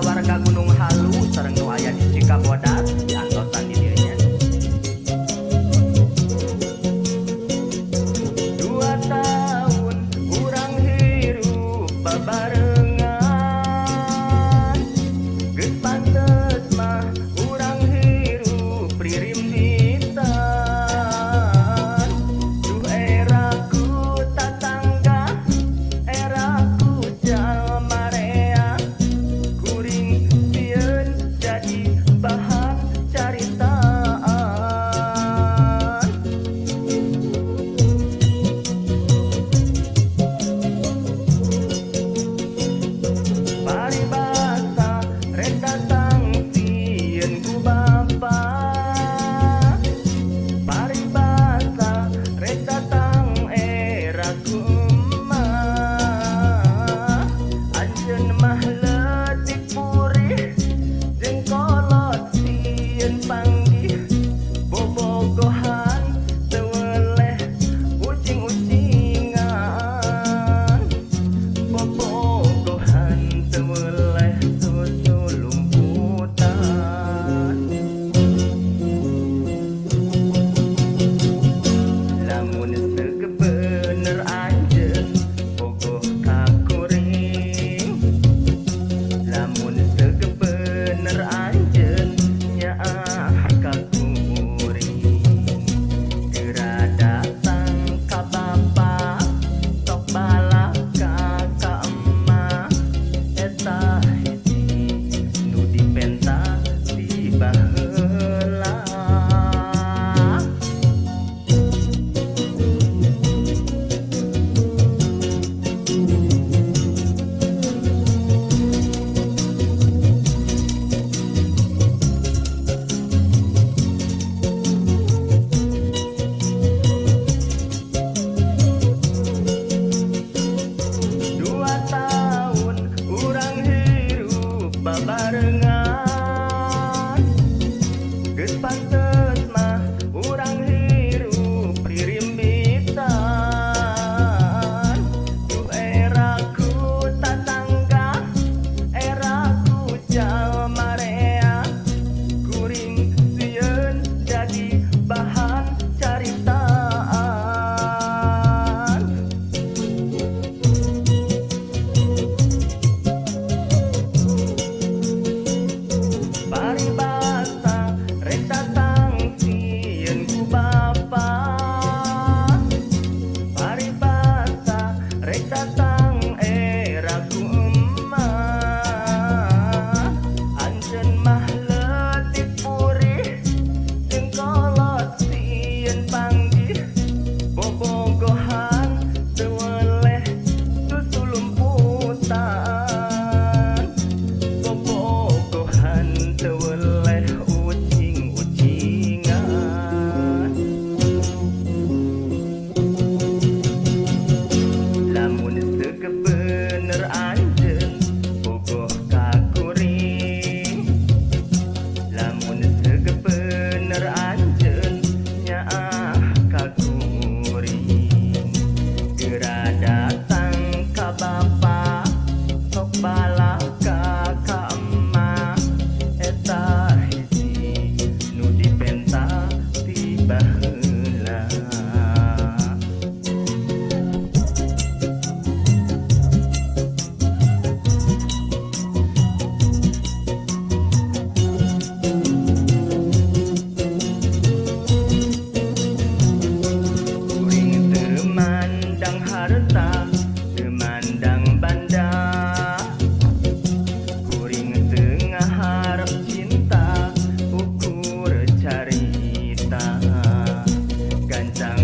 warga Gunung Halu sareng nu aya di Cikabodas diantosan di dieu nya. 2 tahun urang hirup babarengan, geus pantes mah urang hirup ririmitan. Duh eraku tatangga, eraku jalma rea, kuring sieun jadi bahan caritaan. Paribasa rek datang sieun ku bapa, paribasa rek datang era ku emah. Anjeun mah leutik purih jeung kolot sieun panggih, bobogohan teu weleh ucing-ucingan, bobogohan teu weleh susu lumputan. Lamun segebener anjeun bogoh ka kuring, lamun segebener anjeun nyaah ka kuring. Geura datang ka bapa, sok balaka ka emah, eta hiji nu dipenta di baheula. Dua tahun urang hirup babarengan, geus pantes mah urang hirup ririmbitan. Duh eraku tatangga, eraku jalma rea, kuring sieun jadi bahan caritaan. Paribasa rek datang sieun ku bapa, paribasa rek datang era ku emah. Anjeun mah leutik purih jeung kolot sieun panggih, bobogohan teu weleh susu lumputan, bobogohan teu weleh ucing-ucingan. Lamun segebener anjeun bogoh ka kuring, lamun segebener anjeun nyaah ka kuring. Geura datang ka bapa, sok balaka ka emah, eta hiji nu dipenta ti baheula. Kuring teu mandang harta, teu mandang banda, kuring teu ngaharep cinta, ukur carita. Gancang